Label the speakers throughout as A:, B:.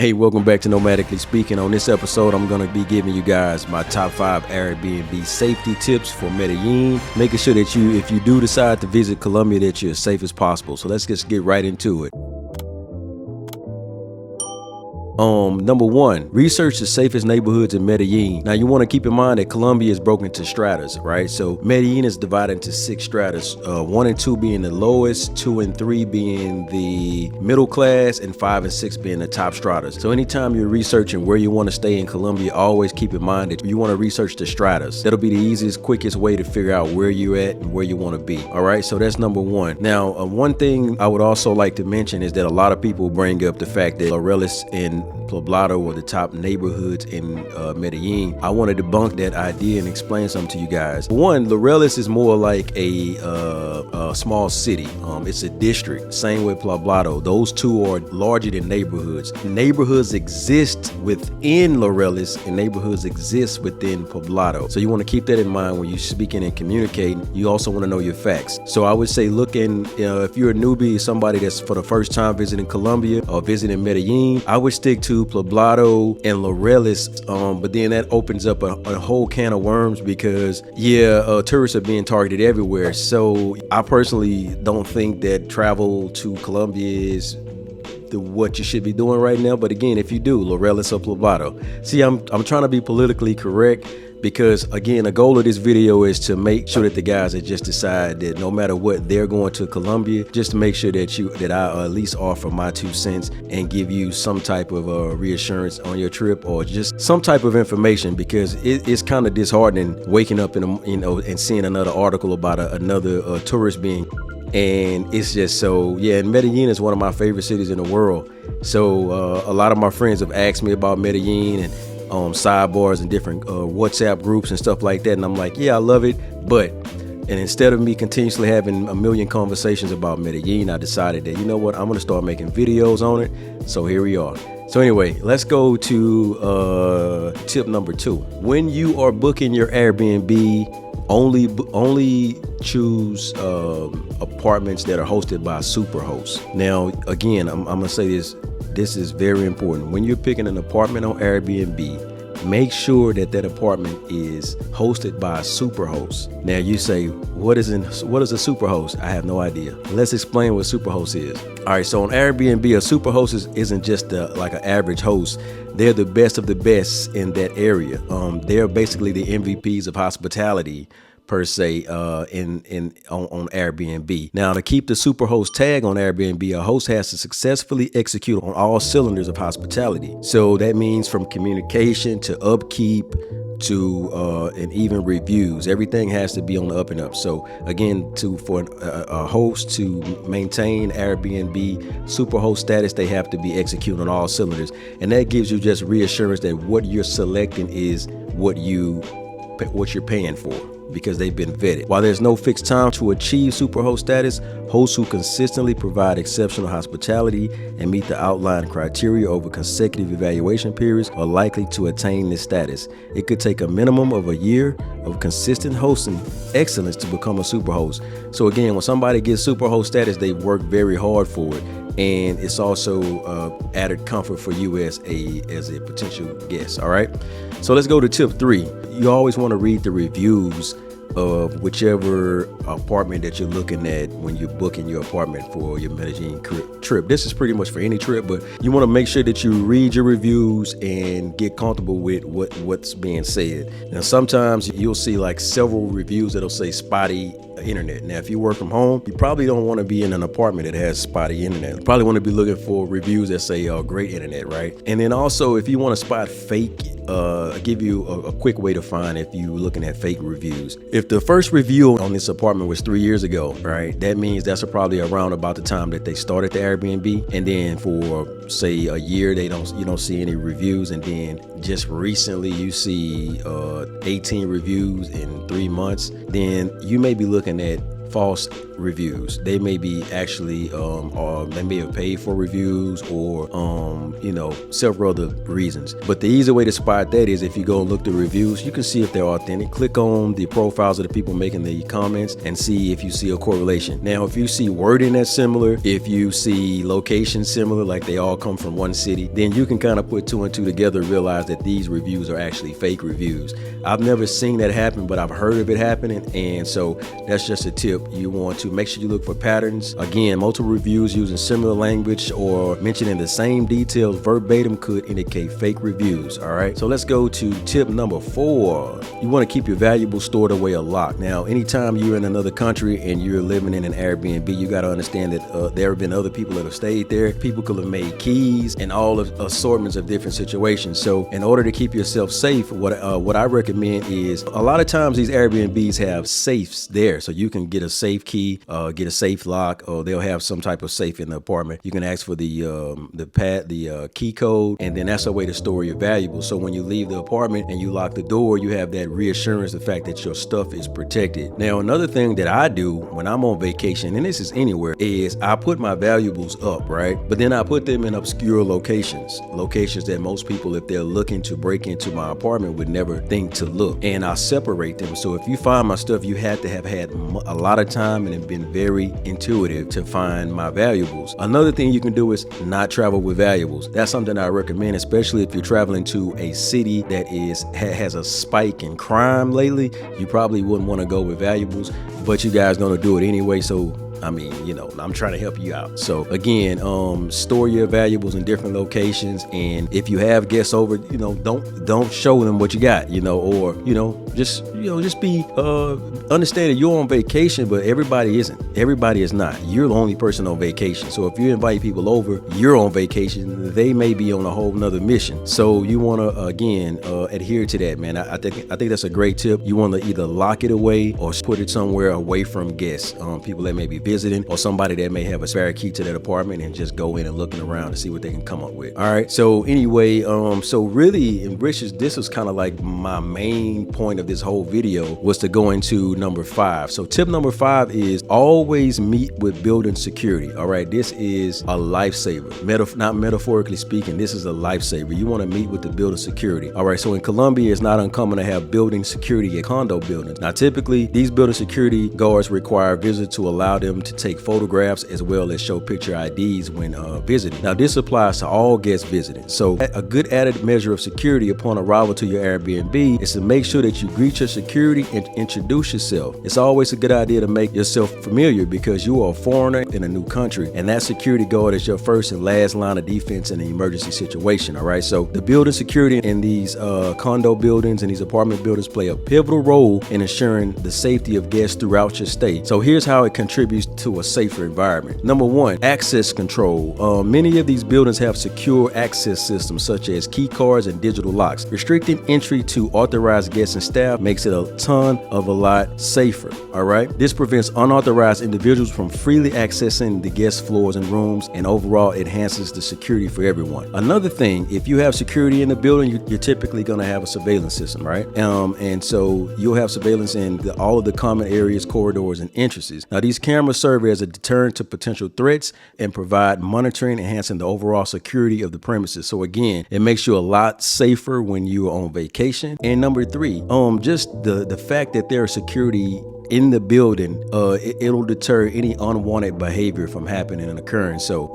A: Hey, welcome back to Nomadically Speaking. On this episode, I'm going to be giving you guys my top 5 Airbnb safety tips for Medellin, making sure that if you do decide to visit Colombia, that you're as safe as possible. So let's just get right into it. Number 1, research the safest neighborhoods in Medellin. Now, you want to keep in mind that Colombia is broken into stratas, right? So Medellin is divided into 6 stratas, 1 and 2 being the lowest, 2 and 3 being the middle class, and 5 and 6 being the top stratas. So anytime you're researching where you want to stay in Colombia, always keep in mind that you want to research the stratas. That'll be the easiest, quickest way to figure out where you're at and where you want to be. All right, so that's number 1. Now, one thing I would also like to mention is that a lot of people bring up the fact that Laureles and Poblado were the top neighborhoods in Medellin. I want to debunk that idea and explain something to you guys. One, Laureles is more like a small city. It's a district. Same with Poblado. Those two are larger than neighborhoods. Neighborhoods exist within Laureles and neighborhoods exist within Poblado. So you want to keep that in mind when you're speaking and communicating. You also want to know your facts. So I would say if you're a newbie, somebody that's for the first time visiting Colombia or visiting Medellin, I would stick to Poblado and Laureles, but then that opens up a whole can of worms because tourists are being targeted everywhere. So I personally don't think that travel to Colombia is what you should be doing right now. But again, if you do, Laureles or Poblado. See, I'm trying to be politically correct because again, the goal of this video is to make sure that the guys that just decide that no matter what they're going to Colombia, just to make sure that I at least offer my 2 cents and give you some type of reassurance on your trip or just some type of information, because it's kind of disheartening waking up and seeing another article about another tourist being. And it's just and Medellin is one of my favorite cities in the world. So a lot of my friends have asked me about Medellin and sidebars and different WhatsApp groups and stuff like that. And I'm like, yeah, I love it. And instead of me continuously having a million conversations about Medellin, I decided that, you know what, I'm going to start making videos on it. So here we are. So anyway, let's go to tip number 2. When you are booking your Airbnb, only choose apartments that are hosted by Superhost. Now, again, I'm gonna say this is very important. When you're picking an apartment on Airbnb, make sure that apartment is hosted by a Superhost. Now you say, what is a Superhost? I have no idea. Let's explain what Superhost is. All right, so on Airbnb, a Superhost isn't just like an average host. They're the best of the best in that area. They're basically the MVPs of hospitality, per se, on Airbnb. Now, to keep the Superhost tag on Airbnb, a host has to successfully execute on all cylinders of hospitality. So that means from communication to upkeep to and even reviews. Everything has to be on the up and up. So again, for a host to maintain Airbnb Superhost status, they have to be executing on all cylinders, and that gives you just reassurance that what you're selecting is what you're paying for, because they've been vetted. While there's no fixed time to achieve Superhost status, hosts who consistently provide exceptional hospitality and meet the outlined criteria over consecutive evaluation periods are likely to attain this status. It could take a minimum of a year of consistent hosting excellence to become a Superhost. So again, when somebody gets Superhost status, they work very hard for it. And it's also added comfort for you as a potential guest. All right. So let's go to tip 3. You always want to read the reviews of whichever apartment that you're looking at when you're booking your apartment for your Medellin trip. This is pretty much for any trip, but you want to make sure that you read your reviews and get comfortable with what's being said. Now, sometimes you'll see like several reviews that'll say spotty internet. Now, if you work from home, you probably don't want to be in an apartment that has spotty internet. You probably want to be looking for reviews that say great internet, right? And then also, if you want to spot fake, I'll give you a quick way to find if you're looking at fake reviews. If the first review on this apartment was 3 years ago, right, that means that's probably around about the time that they started the Airbnb. And then for say a year, you don't see any reviews, and then just recently you see 18 reviews in 3 months. Then you may be looking at false reviews. They may be actually, or they may have paid for reviews, or several other reasons. But the easy way to spot that is if you go and look the reviews, you can see if they're authentic. Click on the profiles of the people making the comments and see if you see a correlation. Now, if you see wording that's similar, if you see locations similar, like they all come from one city, then you can kind of put two and two together and realize that these reviews are actually fake reviews. I've never seen that happen, but I've heard of it happening, and so that's just a tip. You want to make sure you look for patterns. Again, multiple reviews using similar language or mentioning the same details verbatim could indicate fake reviews. All right, so let's go to tip number 4. You want to keep your valuables stored away a lot. Now, anytime you're in another country and you're living in an Airbnb, you got to understand that there have been other people that have stayed there. People could have made keys and all of assortments of different situations. So in order to keep yourself safe, what I recommend is, a lot of times these Airbnbs have safes there, so you can get a safe key, get a safe lock, or they'll have some type of safe in the apartment. You can ask for the key code, and then that's a way to store your valuables. So when you leave the apartment and you lock the door, you have that reassurance, the fact that your stuff is protected. Now, another thing that I do when I'm on vacation, and this is anywhere, is I put my valuables up, right? But then I put them in obscure locations that most people, if they're looking to break into my apartment, would never think to look. And I separate them. So if you find my stuff, you had to have had a lot of time and have been very intuitive to find my valuables. Another thing you can do is not travel with valuables. That's something I recommend, especially if you're traveling to a city that has a spike in crime lately. You probably wouldn't want to go with valuables, but you guys gonna do it anyway. So I mean, I'm trying to help you out. So again, store your valuables in different locations, and if you have guests over, don't show them what you got, or just be understand that you're on vacation, but everybody isn't. Everybody is not. You're the only person on vacation. So if you invite people over, you're on vacation. They may be on a whole nother mission. So you want to again adhere to that, man. I think that's a great tip. You want to either lock it away or put it somewhere away from guests, people that may be visiting, or somebody that may have a spare key to that apartment, and just go in and looking around to see what they can come up with. All right. So anyway, so really, this was kind of like my main point of this whole video, was to go into number 5. So tip number 5 is always meet with building security. All right. This is a lifesaver. Not metaphorically speaking, this is a lifesaver. You want to meet with the building security. All right. So in Colombia, it's not uncommon to have building security at condo buildings. Now, typically, these building security guards require visitors to allow them to take photographs as well as show picture IDs when visiting. Now, this applies to all guests visiting. So a good added measure of security upon arrival to your Airbnb is to make sure that you greet your security and introduce yourself. It's always a good idea to make yourself familiar, because you are a foreigner in a new country, and that security guard is your first and last line of defense in an emergency situation. All right. So the building security in these condo buildings and these apartment buildings play a pivotal role in ensuring the safety of guests throughout your stay. So here's how it contributes to a safer environment. Number 1, access control. Many of these buildings have secure access systems such as key cards and digital locks. Restricting entry to authorized guests and staff makes it a lot safer. All right. This prevents unauthorized individuals from freely accessing the guest floors and rooms, and overall enhances the security for everyone. Another thing, if you have security in the building, you're typically going to have a surveillance system, right? And so you'll have surveillance in all of the common areas, corridors, and entrances. Now, these cameras serve as a deterrent to potential threats and provide monitoring, enhancing the overall security of the premises. So again, it makes you a lot safer when you're on vacation. And number 3, just the fact that there is security in the building, it'll deter any unwanted behavior from happening and occurring. So,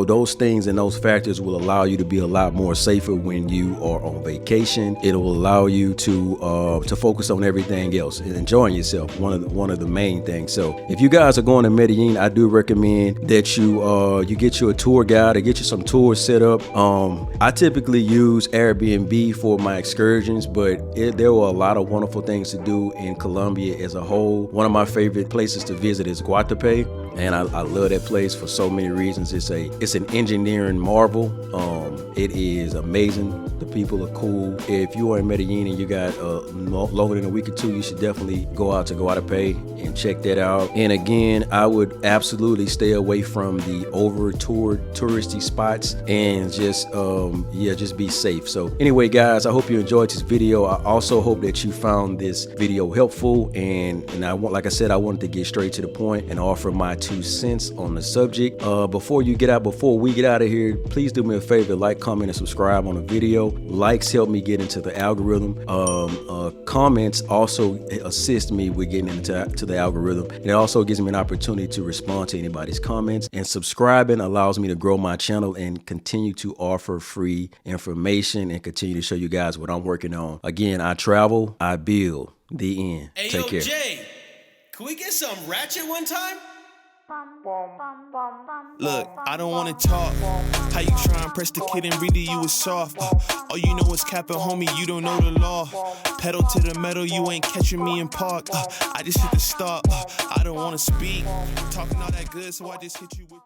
A: those things and those factors will allow you to be a lot more safer when you are on vacation. It'll allow you to focus on everything else and enjoying yourself. One of the main things. So, if you guys are going to Medellin, I do recommend that you get you a tour guide or get you some tours set up. I typically use Airbnb for my excursions, but there were a lot of wonderful things to do in Colombia as a whole. One of my favorite places to visit is Guatapé, and I love that place for so many reasons. It's an engineering marvel. It is amazing. The people are cool. If you are in Medellin and you got longer than a week or two, you should definitely go out to Guatapé and check that out. And again, I would absolutely stay away from the touristy spots and just be safe. So anyway, guys, I hope you enjoyed this video. I also hope that you found this video helpful, and I like I said, I wanted to get straight to the point and offer my 2 cents on the subject. Before we get out of here, please do me a favor, like, comment, and subscribe on the video. Likes help me get into the algorithm. Comments also assist me with getting into the algorithm, and it also gives me an opportunity to respond to anybody's comments. And subscribing allows me to grow my channel and continue to offer free information and continue to show you guys what I'm working on. Again, I travel, I build. The end.
B: Hey,
A: Take care.
B: Jay, can we get some ratchet one time? Look, I don't wanna talk. How you try and press the kid and really you was soft. All you know is capping, homie, you don't know the law. Pedal to the metal, you ain't catching me in park. I just hit the stop. I don't wanna speak. Talking all that good, so I just hit you with the